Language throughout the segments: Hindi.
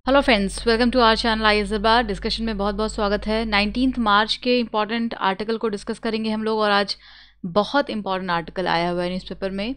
Hello friends, welcome to our channel आई डिस्कशन में बहुत बहुत स्वागत है। 19 मार्च के इम्पॉर्टेंट आर्टिकल को डिस्कस करेंगे हम लोग और आज बहुत इंपॉर्टेंट आर्टिकल आया हुआ है न्यूज़पेपर में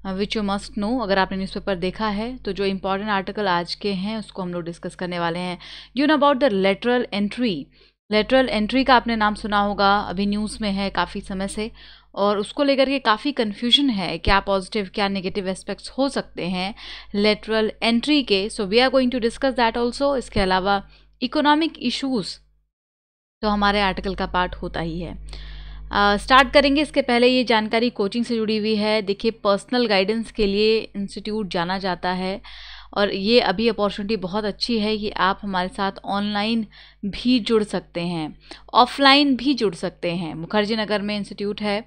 विच यू मस्ट नो। अगर आपने न्यूज़पेपर देखा है तो जो इम्पॉर्टेंट आर्टिकल आज के हैं उसको हम लोग डिस्कस करने वाले हैं। You know about the lateral entry. Lateral entry का आपने नाम सुना होगा, अभी न्यूज़ में है काफ़ी समय से और उसको लेकर के काफ़ी कन्फ्यूजन है, क्या पॉजिटिव क्या नेगेटिव एस्पेक्ट्स हो सकते हैं लेटरल एंट्री के। So we are going to discuss that also. इसके अलावा इकोनॉमिक इश्यूज़ तो हमारे आर्टिकल का पार्ट होता ही है। स्टार्ट करेंगे इसके पहले ये जानकारी कोचिंग से जुड़ी हुई है। देखिए, पर्सनल गाइडेंस के लिए इंस्टीट्यूट जाना जाता है और ये अभी अपॉर्चुनिटी बहुत अच्छी है कि आप हमारे साथ ऑनलाइन भी जुड़ सकते हैं, ऑफलाइन भी जुड़ सकते हैं। मुखर्जी नगर में इंस्टीट्यूट है,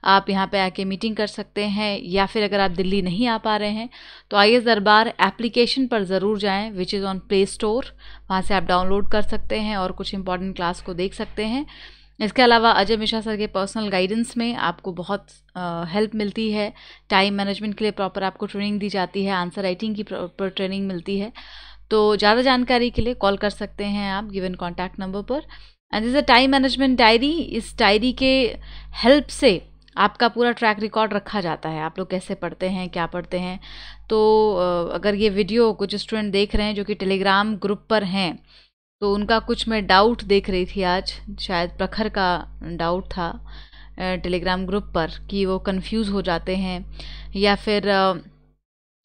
आप यहाँ पे आके मीटिंग कर सकते हैं, या फिर अगर आप दिल्ली नहीं आ पा रहे हैं तो IAS दरबार एप्लीकेशन पर ज़रूर जाएं, which is on play store. वहाँ से आप डाउनलोड कर सकते हैं और कुछ इंपॉर्टेंट क्लास को देख सकते हैं। इसके अलावा अजय मिश्रा सर के पर्सनल गाइडेंस में आपको बहुत हेल्प मिलती है। टाइम मैनेजमेंट के लिए प्रॉपर आपको ट्रेनिंग दी जाती है, आंसर राइटिंग की प्रॉपर ट्रेनिंग मिलती है। तो ज़्यादा जानकारी के लिए कॉल कर सकते हैं आप गिवन कॉन्टैक्ट नंबर पर। And this a time management diary. इस डायरी के हेल्प से आपका पूरा ट्रैक रिकॉर्ड रखा जाता है, आप लोग कैसे पढ़ते हैं, क्या पढ़ते हैं। तो अगर ये वीडियो कुछ स्टूडेंट देख रहे हैं जो कि टेलीग्राम ग्रुप पर हैं तो उनका कुछ मैं डाउट देख रही थी आज, शायद प्रखर का डाउट था टेलीग्राम ग्रुप पर कि वो कंफ्यूज हो जाते हैं या फिर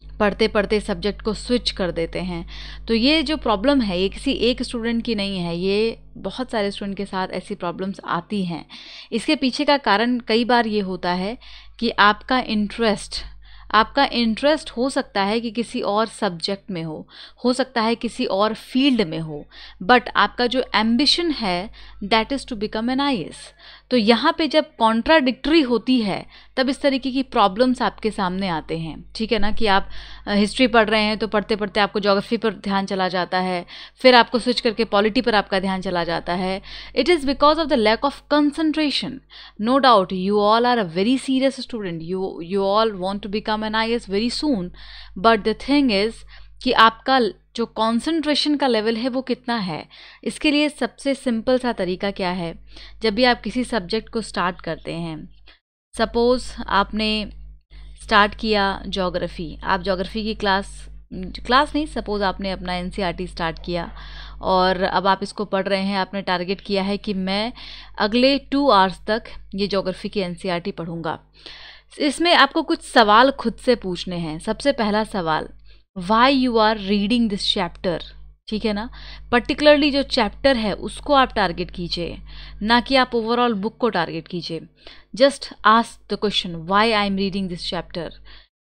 पढ़ते पढ़ते सब्जेक्ट को स्विच कर देते हैं। तो ये जो प्रॉब्लम है ये किसी एक स्टूडेंट की नहीं है, ये बहुत सारे स्टूडेंट के साथ ऐसी प्रॉब्लम्स आती हैं। इसके पीछे का कारण कई बार ये होता है कि आपका इंटरेस्ट हो सकता है कि किसी और सब्जेक्ट में हो सकता है किसी और फील्ड में हो, बट आपका जो एम्बिशन है that is to become an IAS। तो यहाँ पे जब कॉन्ट्राडिक्टरी होती है तब इस तरीके की प्रॉब्लम्स आपके सामने आते हैं। ठीक है ना, कि आप हिस्ट्री पढ़ रहे हैं तो पढ़ते पढ़ते आपको ज्योग्राफी पर ध्यान चला जाता है, फिर आपको स्विच करके पॉलिटी पर आपका ध्यान चला जाता है। It is because of the lack of concentration. No doubt you all are a very serious student, you all want to become an IAS very soon, but the thing is कि आपका जो कंसंट्रेशन का लेवल है वो कितना है। इसके लिए सबसे सिंपल सा तरीका क्या है, जब भी आप किसी सब्जेक्ट को स्टार्ट करते हैं, सपोज़ आपने स्टार्ट किया ज्योग्राफी, आप ज्योग्राफी की क्लास नहीं, सपोज़ आपने अपना NCERT स्टार्ट किया और अब आप इसको पढ़ रहे हैं। आपने टारगेट किया है कि मैं अगले 2 आवर्स तक ये ज्योग्राफी की NCERT पढ़ूंगा। इसमें आपको कुछ सवाल खुद से पूछने हैं। सबसे पहला सवाल, why you are reading this chapter. ठीक है ना, पर्टिकुलरली जो चैप्टर है उसको आप टारगेट कीजिए, ना कि आप ओवरऑल बुक को टारगेट कीजिए। Just ask the question, why I am reading this chapter.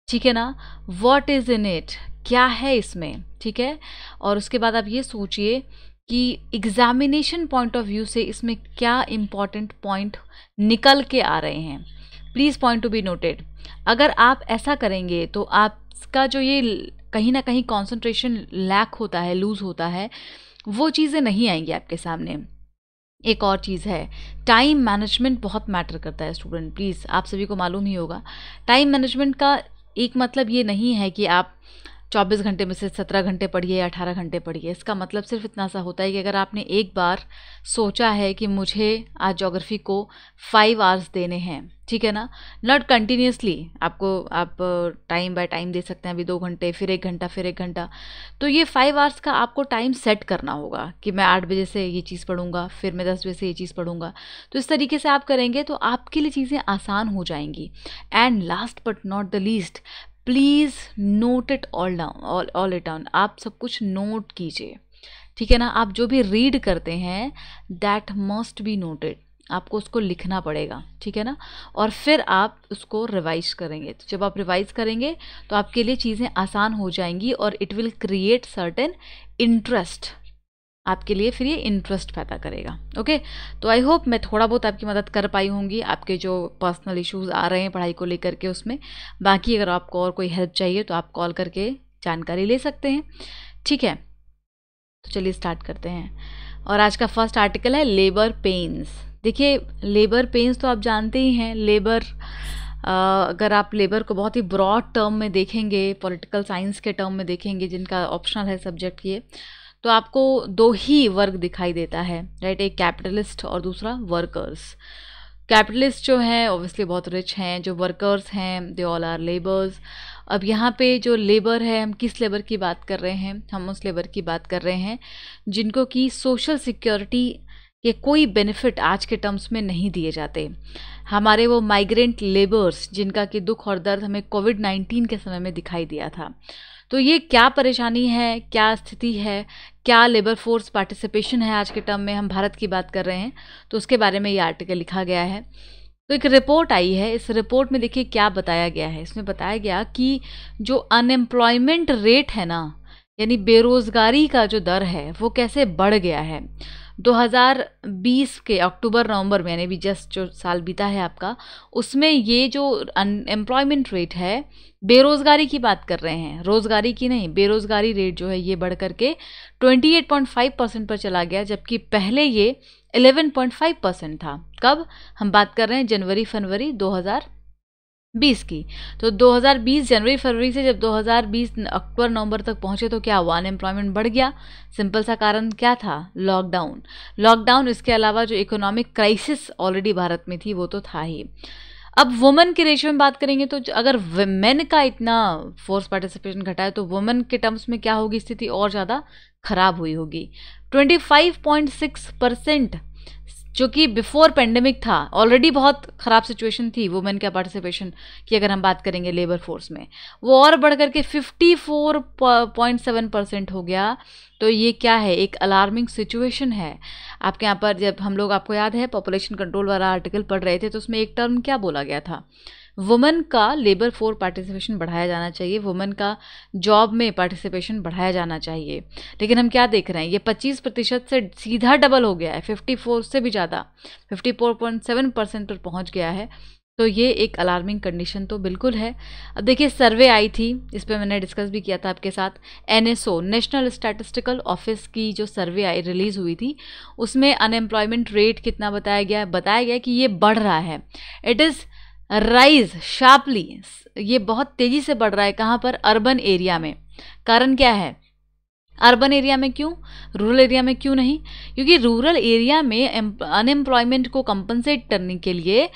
ठीक है ना, व्हाट इज़ इन इट, क्या है इसमें। ठीक है, और उसके बाद आप ये सोचिए कि एग्जामिनेशन पॉइंट ऑफ व्यू से इसमें क्या इम्पॉर्टेंट पॉइंट निकल के आ रहे हैं। Please point to be noted. अगर आप ऐसा करेंगे तो आपका जो ये कहीं ना कहीं कंसंट्रेशन लैक होता है, लूज़ होता है, वो चीज़ें नहीं आएंगी आपके सामने। एक और चीज़ है, टाइम मैनेजमेंट बहुत मैटर करता है स्टूडेंट। प्लीज़, आप सभी को मालूम ही होगा, टाइम मैनेजमेंट का एक मतलब ये नहीं है कि आप 24 घंटे में से 17 घंटे पढ़िए या 18 घंटे पढ़िए। इसका मतलब सिर्फ इतना सा होता है कि अगर आपने एक बार सोचा है कि मुझे आज ज्योग्राफी को 5 आवर्स देने हैं, ठीक है ना, नॉट कंटिन्यूसली, आप टाइम बाय टाइम दे सकते हैं, अभी 2 घंटे फिर 1 घंटा फिर 1 घंटा। तो ये 5 आवर्स का आपको टाइम सेट करना होगा कि मैं 8 बजे से ये चीज़ पढ़ूंगा, फिर मैं 10 बजे से ये चीज़ पढ़ूंगा। तो इस तरीके से आप करेंगे तो आपके लिए चीज़ें आसान हो जाएंगी। And last but not the least, please note it all down, all it down. आप सब कुछ नोट कीजिए। ठीक है ना, आप जो भी रीड करते हैं दैट मस्ट बी नोटेड, आपको उसको लिखना पड़ेगा। ठीक है ना, और फिर आप उसको रिवाइज करेंगे। तो जब आप रिवाइज करेंगे तो आपके लिए चीज़ें आसान हो जाएंगी और it will create certain interest, आपके लिए फिर ये इंटरेस्ट पैदा करेगा। ओके, तो आई होप मैं थोड़ा बहुत आपकी मदद कर पाई होंगी आपके जो पर्सनल इश्यूज़ आ रहे हैं पढ़ाई को लेकर के उसमें। बाकी अगर आपको और कोई हेल्प चाहिए तो आप कॉल करके जानकारी ले सकते हैं। ठीक है, तो चलिए स्टार्ट करते हैं। और आज का फर्स्ट आर्टिकल है लेबर पेन्स। देखिए, लेबर पेन्स तो आप जानते ही हैं। लेबर, अगर आप लेबर को बहुत ही ब्रॉड टर्म में देखेंगे, पॉलिटिकल साइंस के टर्म में देखेंगे जिनका ऑप्शनल है सब्जेक्ट ये, तो आपको दो ही वर्ग दिखाई देता है, राइट, एक कैपिटलिस्ट और दूसरा वर्कर्स। कैपिटलिस्ट जो हैं ऑब्वियसली बहुत रिच हैं, जो वर्कर्स हैं दे ऑल आर लेबर्स। अब यहाँ पे जो लेबर है, हम किस लेबर की बात कर रहे हैं? हम उस लेबर की बात कर रहे हैं जिनको कि सोशल सिक्योरिटी के कोई बेनिफिट आज के टर्म्स में नहीं दिए जाते। हमारे वो माइग्रेंट लेबर्स जिनका कि दुख और दर्द हमें कोविड-19 के समय में दिखाई दिया था। तो ये क्या परेशानी है, क्या स्थिति है, क्या लेबर फोर्स पार्टिसिपेशन है आज के टर्म में, हम भारत की बात कर रहे हैं, तो उसके बारे में ये आर्टिकल लिखा गया है। तो एक रिपोर्ट आई है, इस रिपोर्ट में देखिए क्या बताया गया है। इसमें बताया गया कि जो अनएम्प्लॉयमेंट रेट है ना, यानी बेरोज़गारी का जो दर है वो कैसे बढ़ गया है। 2020 के अक्टूबर नवंबर में, यानी भी जस्ट जो साल बीता है आपका, उसमें ये जो अनएम्प्लॉयमेंट रेट है, बेरोज़गारी की बात कर रहे हैं, रोज़गारी की नहीं, बेरोज़गारी रेट जो है ये बढ़ करके 28.5% पर चला गया, जबकि पहले ये 11.5% था। कब हम बात कर रहे हैं? जनवरी फरवरी 2020 की। तो 2020 जनवरी फरवरी से जब 2020 अक्टूबर नवंबर तक पहुंचे तो क्या हुआ? अनएम्प्लॉयमेंट बढ़ गया। सिंपल सा कारण क्या था? लॉकडाउन। इसके अलावा जो इकोनॉमिक क्राइसिस ऑलरेडी भारत में थी वो तो था ही। अब वुमेन के रेशियो में बात करेंगे तो अगर मेन का इतना फोर्स पार्टिसिपेशन घटा है तो वुमेन के टर्म्स में क्या होगी स्थिति? और ज़्यादा खराब हुई होगी। 25.6% जो कि बिफोर पेंडेमिक था, ऑलरेडी बहुत ख़राब सिचुएशन थी वुमेन का पार्टिसिपेशन की, अगर हम बात करेंगे लेबर फोर्स में, वो और बढ़ करके 54.7% हो गया। तो ये क्या है? एक अलार्मिंग सिचुएशन है। आपके यहाँ पर जब हम लोग, आपको याद है पॉपुलेशन कंट्रोल वाला आर्टिकल पढ़ रहे थे तो उसमें एक टर्म क्या बोला गया था? वुमेन का लेबर फोर्स पार्टिसिपेशन बढ़ाया जाना चाहिए, वुमेन का जॉब में पार्टिसिपेशन बढ़ाया जाना चाहिए। लेकिन हम क्या देख रहे हैं? ये 25% से सीधा डबल हो गया है, 54 से भी ज़्यादा, 54.7% पर पहुंच गया है। तो ये एक अलार्मिंग कंडीशन तो बिल्कुल है। अब देखिए सर्वे आई थी, इस पर मैंने डिस्कस भी किया था आपके साथ। NSO नेशनल स्टैटिस्टिकल ऑफिस की जो सर्वे आई रिलीज़ हुई थी, उसमें अनएम्प्लॉयमेंट रेट कितना बताया गया? बताया गया कि ये बढ़ रहा है। इट इज़ राइज शार्पली, ये बहुत तेज़ी से बढ़ रहा है। कहाँ पर? अर्बन एरिया में। कारण क्या है? अर्बन एरिया में क्यों, रूरल एरिया में क्यों नहीं? क्योंकि रूरल एरिया में अनएम्प्लॉयमेंट को कंपनसेट करने के लिए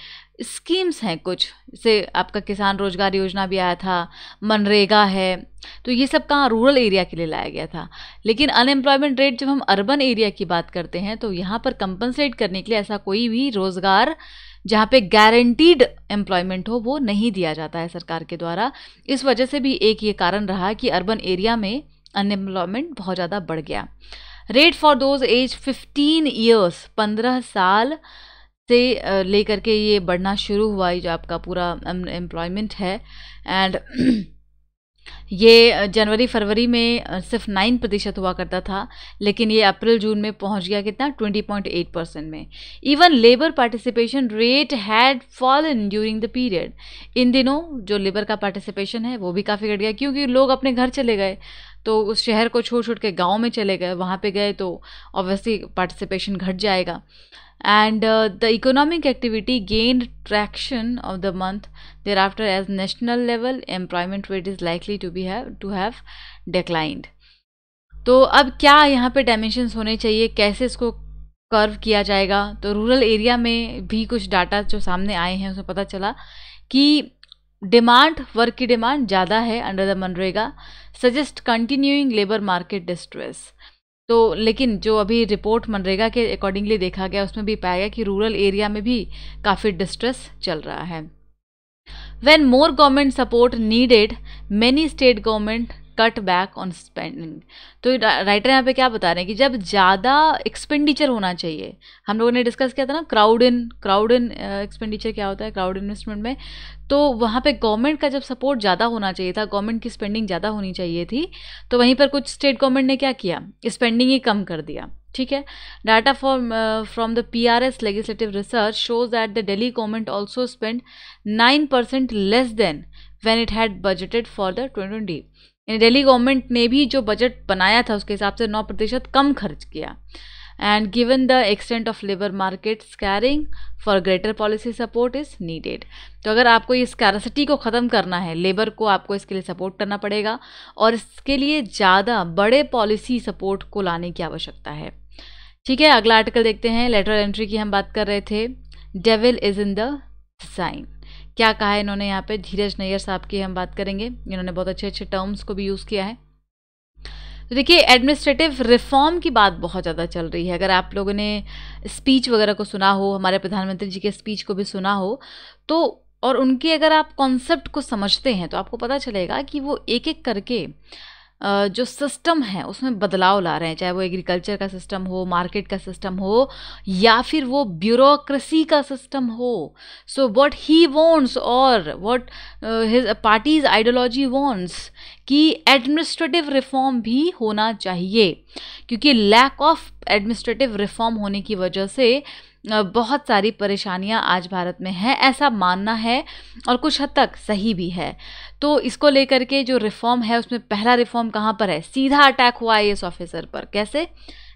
स्कीम्स हैं कुछ, जैसे आपका किसान रोजगार योजना भी आया था, मनरेगा है, तो ये सब कहाँ? रूरल एरिया के लिए लाया गया था। लेकिन अनएम्प्लॉयमेंट रेट जब हम अर्बन एरिया की बात करते हैं तो यहाँ पर कंपनसेट करने के लिए ऐसा कोई भी रोजगार जहाँ पे गारंटीड एम्प्लॉयमेंट हो वो नहीं दिया जाता है सरकार के द्वारा। इस वजह से भी एक ये कारण रहा कि अर्बन एरिया में अनएम्प्लॉयमेंट बहुत ज़्यादा बढ़ गया। Rate for those as 15 years, 15 साल से लेकर के ये बढ़ना शुरू हुआ, ये जो आपका पूरा एम्प्लॉयमेंट है। एंड ये जनवरी फरवरी में सिर्फ 9% हुआ करता था, लेकिन ये अप्रैल जून में पहुंच गया कितना? 20.8% में। Even labour participation rate had fallen during the period. इन दिनों जो लेबर का पार्टिसिपेशन है वो भी काफ़ी घट गया, क्योंकि लोग अपने घर चले गए, तो उस शहर को छोड़ छोड़ के गाँव में चले गए, वहाँ पे गए तो ऑब्वियसली पार्टिसिपेशन घट जाएगा। And the economic activity gained traction of the month thereafter as national level employment rate is likely to have declined. तो अब क्या यहाँ पे डायमेंशंस होने चाहिए, कैसे इसको कर्व किया जाएगा? तो रूरल एरिया में भी कुछ डाटा जो सामने आए हैं उसमें पता चला कि वर्क की डिमांड ज़्यादा है under the MNREGA, suggest continuing labour market distress. तो लेकिन जो अभी रिपोर्ट मनरेगा के अकॉर्डिंगली देखा गया उसमें भी पाया गया कि रूरल एरिया में भी काफ़ी डिस्ट्रेस चल रहा है। When more government support needed many state government cut back on spending. तो राइटर यहाँ पे क्या बता रहे हैं कि जब ज़्यादा एक्सपेंडिचर होना चाहिए, हम लोगों ने डिस्कस किया था ना क्राउड इन एक्सपेंडिचर क्या होता है क्राउड इन्वेस्टमेंट में, तो वहाँ पे गवर्नमेंट का जब सपोर्ट ज़्यादा होना चाहिए था, गवर्नमेंट की स्पेंडिंग ज़्यादा होनी चाहिए थी, तो वहीं पर कुछ स्टेट गवर्नमेंट ने क्या किया? स्पेंडिंग ही कम कर दिया। ठीक है, data from the PRS legislative research shows that the Delhi government also spend 9% less than when it had budgeted for the 2020। Delhi government ने भी जो बजट बनाया था उसके हिसाब से 9% कम खर्च किया। And given the extent of labour market scaring for greater policy support is needed. तो अगर आपको इस स्कैरसिटी को ख़त्म करना है, लेबर को आपको इसके लिए सपोर्ट करना पड़ेगा और इसके लिए ज़्यादा बड़े पॉलिसी सपोर्ट को लाने की आवश्यकता है। ठीक है, अगला आर्टिकल देखते हैं। लेटरल एंट्री की हम बात कर रहे थे। Devil is in the sign. क्या कहा है इन्होंने यहाँ पे? धीरज नैयर साहब की हम बात करेंगे। इन्होंने बहुत अच्छे अच्छे टर्म्स को भी यूज़ किया है। तो देखिए, एडमिनिस्ट्रेटिव रिफॉर्म की बात बहुत ज़्यादा चल रही है। अगर आप लोगों ने स्पीच वगैरह को सुना हो, हमारे प्रधानमंत्री जी के स्पीच को भी सुना हो, तो और उनके अगर आप कॉन्सेप्ट को समझते हैं तो आपको पता चलेगा कि वो एक एक करके जो सिस्टम है उसमें बदलाव ला रहे हैं, चाहे वो एग्रीकल्चर का सिस्टम हो, मार्केट का सिस्टम हो, या फिर वो ब्यूरोक्रेसी का सिस्टम हो। सो व्हाट ही वांट्स और what his parties ideology wants कि एडमिनिस्ट्रेटिव रिफॉर्म भी होना चाहिए, क्योंकि लैक ऑफ एडमिनिस्ट्रेटिव रिफॉर्म होने की वजह से बहुत सारी परेशानियां आज भारत में हैं, ऐसा मानना है और कुछ हद तक सही भी है। तो इसको लेकर के जो रिफॉर्म है उसमें पहला रिफॉर्म कहाँ पर है? सीधा अटैक हुआ आईएएस ऑफिसर पर। कैसे?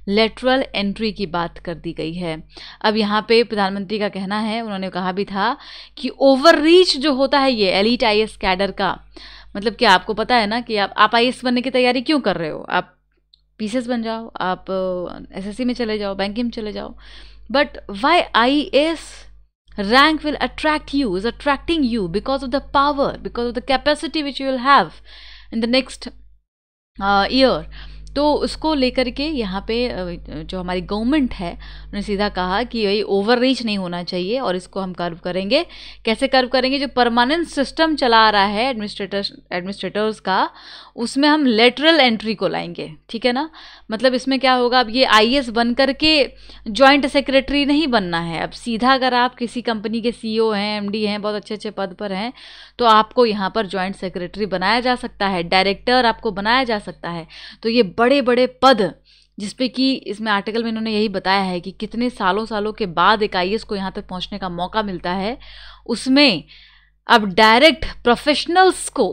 लेटरल एंट्री की बात कर दी गई है। अब यहाँ पे प्रधानमंत्री का कहना है, उन्होंने कहा भी था कि ओवर रीच जो होता है ये एलीट आईएएस कैडर का, मतलब क्या आपको पता है ना कि आप आईएएस बनने की तैयारी क्यों कर रहे हो? आप पीसीएस बन जाओ, आप एसएससी में चले जाओ, बैंकिंग में चले जाओ। But why IAS rank will attract you, is attracting you because of the power, because of the capacity which you will have in the next year. तो उसको लेकर के यहाँ पे जो हमारी गवर्नमेंट है उन्होंने सीधा कहा कि भाई ओवर रीच नहीं होना चाहिए और इसको हम कर्व करेंगे। कैसे कर्व करेंगे? जो परमानेंट सिस्टम चला रहा है एडमिनिस्ट्रेटर्स का, उसमें हम लेटरल एंट्री को लाएंगे। ठीक है ना? मतलब इसमें क्या होगा, अब ये आईएएस बन करके जॉइंट सेक्रेटरी नहीं बनना है। अब सीधा अगर आप किसी कंपनी के सीईओ हैं, एमडी हैं, बहुत अच्छे अच्छे पद पर हैं, तो आपको यहाँ पर जॉइंट सेक्रेटरी बनाया जा सकता है, डायरेक्टर आपको बनाया जा सकता है। तो ये बड़े बड़े पद, जिसपे कि इसमें आर्टिकल में इन्होंने यही बताया है कि कितने सालों के बाद एक आईएएस को यहाँ तक पहुँचने का मौका मिलता है, उसमें अब डायरेक्ट प्रोफेशनल्स को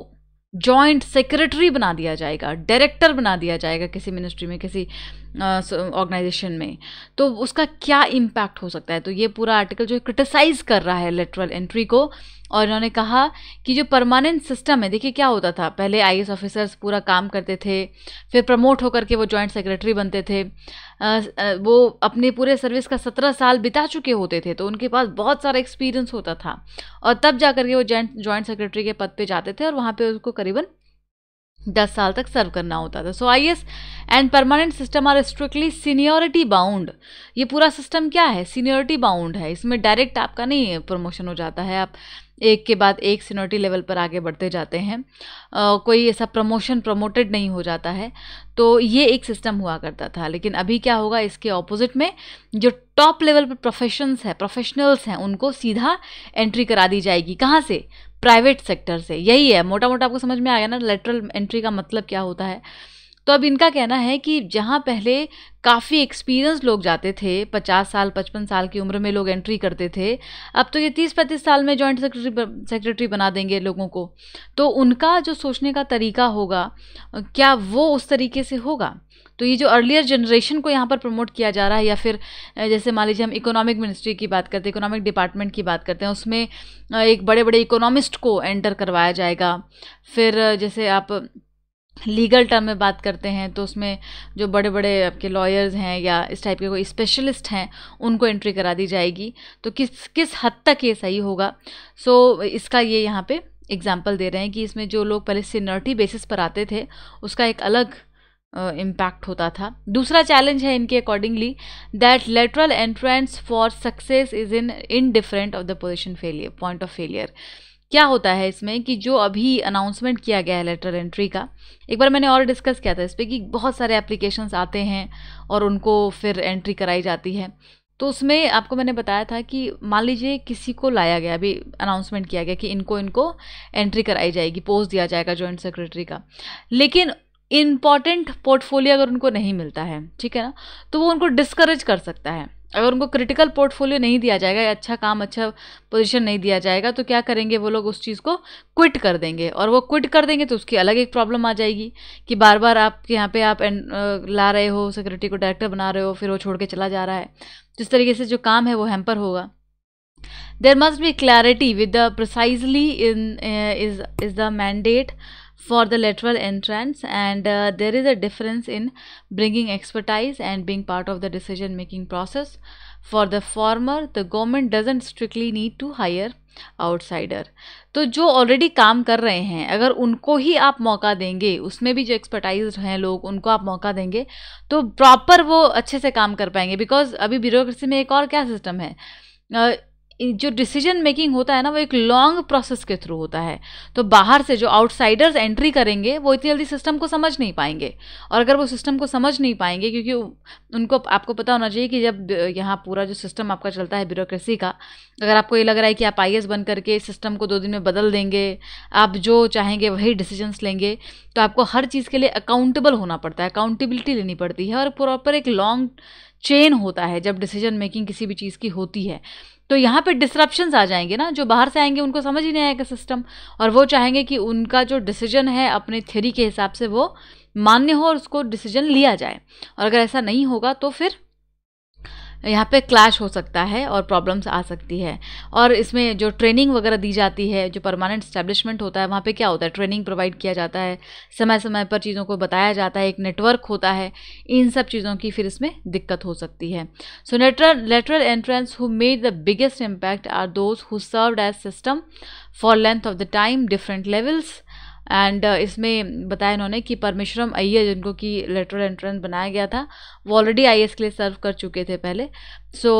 जॉइंट सेक्रेटरी बना दिया जाएगा, डायरेक्टर बना दिया जाएगा किसी मिनिस्ट्री में, किसी ऑर्गेनाइजेशन में। तो उसका क्या इम्पैक्ट हो सकता है? तो ये पूरा आर्टिकल जो क्रिटिसाइज कर रहा है लेटरल एंट्री को, और इन्होंने कहा कि जो परमानेंट सिस्टम है, देखिए क्या होता था, पहले आईएएस ऑफिसर्स पूरा काम करते थे, फिर प्रमोट होकर के वो जॉइंट सेक्रेटरी बनते थे। वो अपने पूरे सर्विस का 17 साल बिता चुके होते थे, तो उनके पास बहुत सारा एक्सपीरियंस होता था, और तब जा करके वो जॉइंट सेक्रेटरी के पद पे जाते थे और वहाँ पे उसको करीबन 10 साल तक सर्व करना होता था। So IAS and permanent system are strictly seniority bound. ये पूरा सिस्टम क्या है? सीनियरिटी बाउंड है। इसमें डायरेक्ट आपका नहीं प्रमोशन हो जाता है, आप एक के बाद एक सीनियरिटी लेवल पर आगे बढ़ते जाते हैं, कोई ऐसा प्रमोटेड नहीं हो जाता है। तो ये एक सिस्टम हुआ करता था। लेकिन अभी क्या होगा, इसके ऑपोजिट में जो टॉप लेवल पर प्रोफेशनल्स हैं उनको सीधा एंट्री करा दी जाएगी। कहाँ से? प्राइवेट सेक्टर से। यही है, मोटा मोटा आपको समझ में आ गया ना लेटरल एंट्री का मतलब क्या होता है। तो अब इनका कहना है कि जहाँ पहले काफ़ी एक्सपीरियंस लोग जाते थे, 50 साल 55 साल की उम्र में लोग एंट्री करते थे, अब तो ये 30-35 साल में जॉइंट सेक्रेटरी बना देंगे लोगों को। तो उनका जो सोचने का तरीका होगा, क्या वो उस तरीके से होगा? तो ये जो अर्लियर जनरेशन को यहाँ पर प्रमोट किया जा रहा है, या फिर जैसे मान लीजिए हम इकोनॉमिक मिनिस्ट्री की बात करते हैं, इकोनॉमिक डिपार्टमेंट की बात करते हैं, उसमें एक बड़े बड़े इकोनॉमिस्ट को एंटर करवाया जाएगा। फिर जैसे आप लीगल टर्म में बात करते हैं तो उसमें जो बड़े बड़े आपके लॉयर्स हैं या इस टाइप के कोई स्पेशलिस्ट हैं, उनको एंट्री करा दी जाएगी। तो किस हद तक ये सही होगा? सो इसका ये यहाँ पे एग्जांपल दे रहे हैं कि इसमें जो लोग पहले सीनियरिटी बेसिस पर आते थे उसका एक अलग इम्पैक्ट होता था। दूसरा चैलेंज है इनके accordingly that lateral entrance for success is in different of the position failure, point of failure. क्या होता है इसमें कि जो अभी अनाउंसमेंट किया गया है लेटरल एंट्री का, एक बार मैंने और डिस्कस किया था इस पर कि बहुत सारे एप्लीकेशंस आते हैं और उनको फिर एंट्री कराई जाती है। तो उसमें आपको मैंने बताया था कि मान लीजिए किसी को लाया गया, अभी अनाउंसमेंट किया गया कि इनको एंट्री कराई जाएगी, पोस्ट दिया जाएगा जॉइंट सेक्रेटरी का, लेकिन इम्पॉर्टेंट पोर्टफोलियो अगर उनको नहीं मिलता है, ठीक है ना, तो वो उनको डिस्करेज कर सकता है। अगर उनको क्रिटिकल पोर्टफोलियो नहीं दिया जाएगा या अच्छा काम, अच्छा पोजीशन नहीं दिया जाएगा, तो क्या करेंगे वो लोग, उस चीज़ को क्विट कर देंगे। और वो क्विट कर देंगे तो उसकी अलग एक प्रॉब्लम आ जाएगी कि बार बार आपके यहाँ पे आप ला रहे हो, सिक्योरिटी को डायरेक्टर बना रहे हो, फिर वो छोड़ के चला जा रहा है। जिस तरीके से जो काम है वो हैम्पर होगा। There must be clarity with the precisely in is the mandate for the lateral entrance, and there is a difference in bringing expertise and being part of the decision making process. For the former, the government doesn't strictly need to hire outsider. तो जो ऑलरेडी काम कर रहे हैं, अगर उनको ही आप मौका देंगे, उसमें भी जो एक्सपर्टाइज हैं लोग, उनको आप मौका देंगे तो प्रॉपर वो अच्छे से काम कर पाएंगे। बिकॉज अभी ब्यूरोक्रेसी में एक और क्या सिस्टम है, जो डिसीजन मेकिंग होता है ना, वो एक लॉन्ग प्रोसेस के थ्रू होता है। तो बाहर से जो आउटसाइडर्स एंट्री करेंगे वो इतनी जल्दी सिस्टम को समझ नहीं पाएंगे। और अगर वो सिस्टम को समझ नहीं पाएंगे, क्योंकि उनको, आपको पता होना चाहिए कि जब यहाँ पूरा जो सिस्टम आपका चलता है ब्यूरोक्रेसी का, अगर आपको ये लग रहा है कि आप IAS बन करके सिस्टम को 2 दिन में बदल देंगे, आप जो चाहेंगे वही डिसीजंस लेंगे, तो आपको हर चीज़ के लिए अकाउंटेबल होना पड़ता है, अकाउंटेबिलिटी लेनी पड़ती है, और प्रॉपर एक लॉन्ग चेन होता है जब डिसीजन मेकिंग किसी भी चीज़ की होती है। तो यहाँ पे डिस्ट्रप्शंस आ जाएंगे ना, जो बाहर से आएंगे उनको समझ ही नहीं आएगा सिस्टम, और वो चाहेंगे कि उनका जो डिसीजन है अपने थ्योरी के हिसाब से वो मान्य हो और उसको डिसीजन लिया जाए। और अगर ऐसा नहीं होगा तो फिर यहाँ पे क्लैश हो सकता है और प्रॉब्लम्स आ सकती है। और इसमें जो ट्रेनिंग वगैरह दी जाती है, जो परमानेंट एस्टेब्लिशमेंट होता है, वहाँ पे क्या होता है, ट्रेनिंग प्रोवाइड किया जाता है, समय समय पर चीज़ों को बताया जाता है, एक नेटवर्क होता है, इन सब चीज़ों की फिर इसमें दिक्कत हो सकती है। So lateral entrance who made the biggest impact are those who served as system for length of the time, different levels. And इसमें बताया इन्होंने कि परमेश्वरम अय्यर, जिनको कि लेटरल एंट्रेंस बनाया गया था, वो ऑलरेडी IAS के लिए सर्व कर चुके थे पहले। सो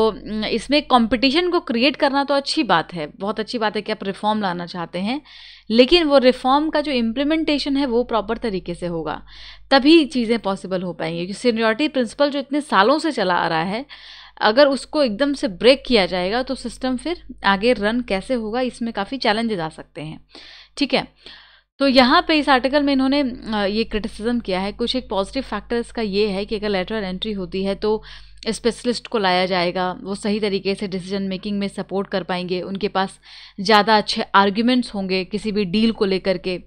इसमें कंपटीशन को क्रिएट करना तो अच्छी बात है, बहुत अच्छी बात है कि आप रिफॉर्म लाना चाहते हैं, लेकिन वो रिफॉर्म का जो इम्प्लीमेंटेशन है वो प्रॉपर तरीके से होगा, तभी चीज़ें पॉसिबल हो पाएंगी। क्योंकि सीनियरिटी प्रिंसिपल जो इतने सालों से चला आ रहा है, अगर उसको एकदम से ब्रेक किया जाएगा तो सिस्टम फिर आगे रन कैसे होगा, इसमें काफ़ी चैलेंजेस आ सकते हैं। ठीक है, तो यहाँ पे इस आर्टिकल में इन्होंने ये क्रिटिसिज्म किया है। कुछ एक पॉजिटिव फैक्टर इसका ये है कि अगर लेटरल एंट्री होती है तो स्पेशलिस्ट को लाया जाएगा, वो सही तरीके से डिसीजन मेकिंग में सपोर्ट कर पाएंगे, उनके पास ज़्यादा अच्छे आर्ग्यूमेंट्स होंगे किसी भी डील को लेकर के।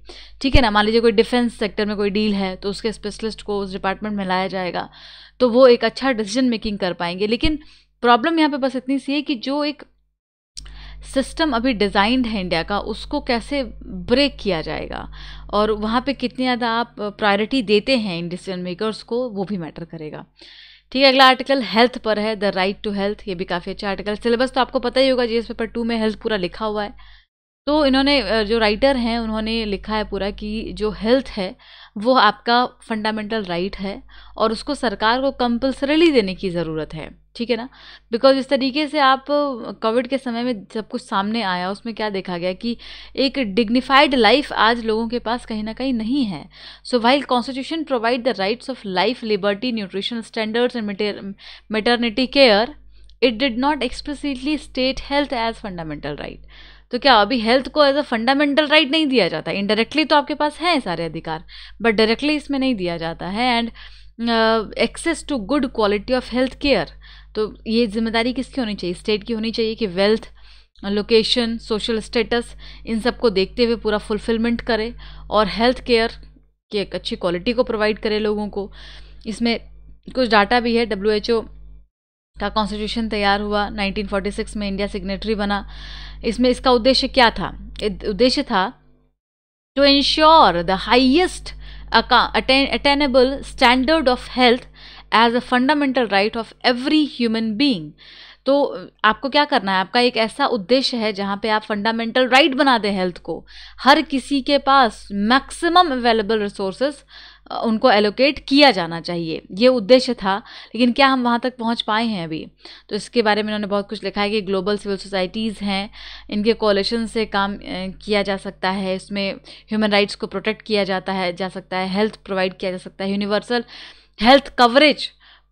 ठीक है ना, मान लीजिए कोई डिफेंस सेक्टर में कोई डील है तो उसके स्पेशलिस्ट को उस डिपार्टमेंट में लाया जाएगा, तो वो एक अच्छा डिसीजन मेकिंग कर पाएंगे। लेकिन प्रॉब्लम यहाँ पे बस इतनी सी है कि जो एक सिस्टम अभी डिज़ाइंड है इंडिया का, उसको कैसे ब्रेक किया जाएगा और वहाँ पे कितनी ज़्यादा आप प्रायोरिटी देते हैं इन डिसीजन मेकर्स को, वो भी मैटर करेगा। ठीक है, अगला आर्टिकल हेल्थ पर है, द राइट टू हेल्थ। ये भी काफ़ी अच्छा आर्टिकल, सिलेबस तो आपको पता ही होगा, GS पेपर 2 में हेल्थ पूरा लिखा हुआ है। तो इन्होंने, जो राइटर हैं, उन्होंने लिखा है पूरा कि जो हेल्थ है वो आपका फंडामेंटल राइट है और उसको सरकार को कंपल्सरीली देने की ज़रूरत है। ठीक है ना, बिकॉज इस तरीके से आप कोविड के समय में सब कुछ सामने आया, उसमें क्या देखा गया कि एक डिग्निफाइड लाइफ आज लोगों के पास कहीं ना कहीं नहीं है। So while constitution provide the rights of life, liberty, nutritional standards and maternity care, it did not explicitly state health as fundamental right. तो क्या अभी हेल्थ को एज अ फंडामेंटल राइट नहीं दिया जाता? इनडायरेक्टली तो आपके पास हैं सारे अधिकार, बट डायरेक्टली इसमें नहीं दिया जाता है। And access to good quality of health care, तो ये जिम्मेदारी किसकी होनी चाहिए? स्टेट की होनी चाहिए कि वेल्थ, लोकेशन, सोशल स्टेटस, इन सब को देखते हुए पूरा फुलफिलमेंट करे और हेल्थ केयर की एक अच्छी क्वालिटी को प्रोवाइड करे लोगों को। इसमें कुछ डाटा भी है, WHO का कॉन्स्टिट्यूशन तैयार हुआ 1946 में, इंडिया सिग्नेटरी बना। इसमें इसका उद्देश्य क्या था? उद्देश्य था to ensure the highest attainable standard of health as a fundamental right of every human being. तो आपको क्या करना है? आपका एक ऐसा उद्देश्य है जहाँ पे आप फंडामेंटल राइट बना दें हेल्थ को, हर किसी के पास मैक्सिमम अवेलेबल रिसोर्सेज उनको एलोकेट किया जाना चाहिए, ये उद्देश्य था। लेकिन क्या हम वहाँ तक पहुँच पाए हैं अभी? तो इसके बारे में उन्होंने बहुत कुछ लिखा है कि ग्लोबल सिविल सोसाइटीज़ हैं, इनके कोalition से काम किया जा सकता है, इसमें ह्यूमन राइट्स को प्रोटेक्ट किया जा सकता है, हेल्थ प्रोवाइड किया जा सकता है, यूनिवर्सल हेल्थ कवरेज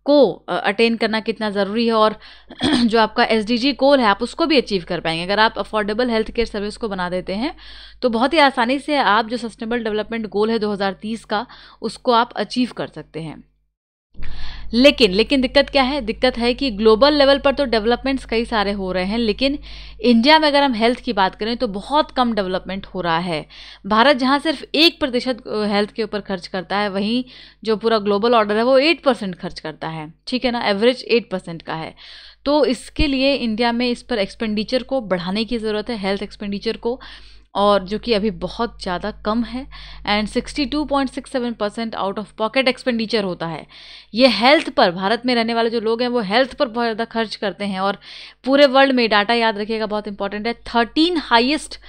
को अटेन करना कितना ज़रूरी है, और जो आपका SDG गोल है आप उसको भी अचीव कर पाएंगे। अगर आप अफोर्डेबल हेल्थ केयर सर्विस को बना देते हैं तो बहुत ही आसानी से आप जो सस्टेनेबल डेवलपमेंट गोल है 2030 का, उसको आप अचीव कर सकते हैं। लेकिन दिक्कत क्या है? दिक्कत है कि ग्लोबल लेवल पर तो डेवलपमेंट्स कई सारे हो रहे हैं, लेकिन इंडिया में अगर हम हेल्थ की बात करें तो बहुत कम डेवलपमेंट हो रहा है। भारत जहां सिर्फ 1% हेल्थ के ऊपर खर्च करता है, वहीं जो पूरा ग्लोबल ऑर्डर है वो 8% खर्च करता है, ठीक है ना, एवरेज 8% का है। तो इसके लिए इंडिया में इस पर एक्सपेंडिचर को बढ़ाने की ज़रूरत है, हेल्थ एक्सपेंडिचर को, और जो कि अभी बहुत ज़्यादा कम है। And 62.67% out of pocket expenditure होता है ये हेल्थ पर। भारत में रहने वाले जो लोग हैं वो हेल्थ पर बहुत ज़्यादा खर्च करते हैं, और पूरे वर्ल्ड में, डाटा याद रखिएगा बहुत इंपॉर्टेंट है, 13 हाईएस्ट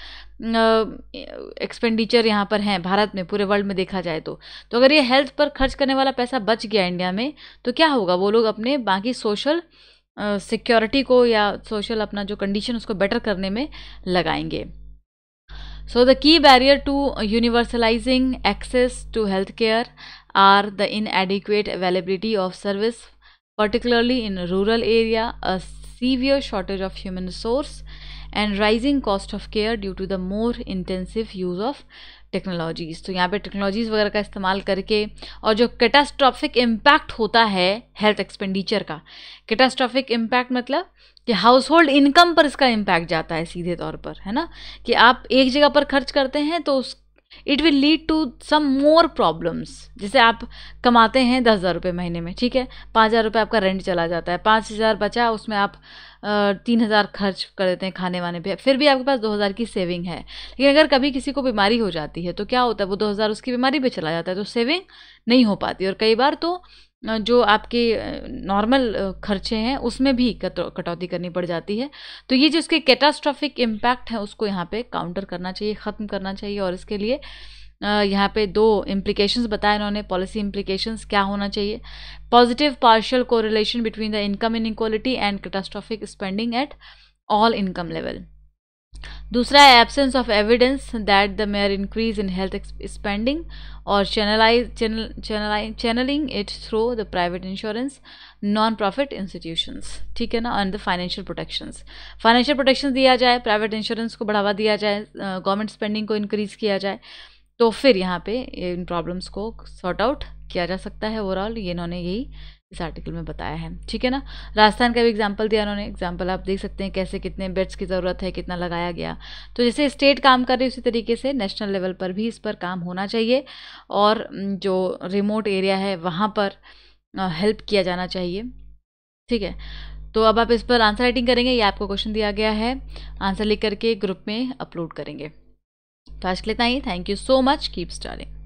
एक्सपेंडिचर यहाँ पर हैं भारत में, पूरे वर्ल्ड में देखा जाए तो अगर ये हेल्थ पर खर्च करने वाला पैसा बच गया इंडिया में तो क्या होगा? वो लोग अपने बाकी सोशल सिक्योरिटी को या सोशल अपना जो कंडीशन उसको बेटर करने में लगाएंगे। So the key barrier to universalizing access to healthcare are the inadequate availability of service, particularly in rural area, a severe shortage of human resource, and rising cost of care due to the more intensive use of technologies. तो यहाँ पे टेक्नोलॉजीज़ वगैरह का इस्तेमाल करके, और जो कैटास्ट्रॉफिक इम्पैक्ट होता है हेल्थ एक्सपेंडिचर का, कैटास्ट्रॉफिक इम्पैक्ट मतलब कि हाउस होल्ड इनकम पर इसका इम्पैक्ट जाता है सीधे तौर पर, है ना, कि आप एक जगह पर खर्च करते हैं तो it will lead to some more problems. जैसे आप कमाते हैं 10,000 रुपये महीने में, ठीक है, 5,000 रुपये आपका रेंट चला जाता है, 5,000 बचा, उसमें आप 3,000 खर्च कर देते हैं खाने वाने पे, फिर भी आपके पास 2,000 की सेविंग है। लेकिन अगर कभी किसी को बीमारी हो जाती है तो क्या होता है? वो 2,000 उसकी बीमारी पे चला जाता है, तो सेविंग नहीं हो पाती, और कई बार तो जो आपके नॉर्मल खर्चे हैं उसमें भी कटौती करनी पड़ जाती है। तो ये जो इसके कैटास्ट्रॉफिक इम्पैक्ट है उसको यहाँ पे काउंटर करना चाहिए, ख़त्म करना चाहिए, और इसके लिए यहाँ पे 2 इम्प्लीकेशंस बताए इन्होंने। पॉलिसी इम्प्लीकेशंस क्या होना चाहिए? Positive partial correlation between the income inequality and catastrophic spending at all income level. दूसरा है absence of evidence that the major increase in health spending और channelling it through the private insurance, non profit institutions, ठीक है ना, एंड द फाइनेंशियल प्रोटेक्शन दिया जाए, प्राइवेट इंश्योरेंस को बढ़ावा दिया जाए, गवर्नमेंट स्पेंडिंग को इंक्रीज किया जाए, तो फिर यहाँ पे इन प्रॉब्लम्स को सॉर्ट आउट किया जा सकता है। ओवरऑल ये इन्होंने यही इस आर्टिकल में बताया है, ठीक है ना। राजस्थान का भी एग्जांपल दिया इन्होंने, एग्जांपल आप देख सकते हैं कैसे कितने बेड्स की ज़रूरत है, कितना लगाया गया। तो जैसे स्टेट काम कर रही है उसी तरीके से नेशनल लेवल पर भी इस पर काम होना चाहिए, और जो रिमोट एरिया है वहाँ पर हेल्प किया जाना चाहिए, ठीक है। तो अब आप इस पर आंसर राइटिंग करेंगे, ये आपको क्वेश्चन दिया गया है, आंसर लिख करके ग्रुप में अपलोड करेंगे। तो आज के लिए इतना ही। Thank you so much, keep starring.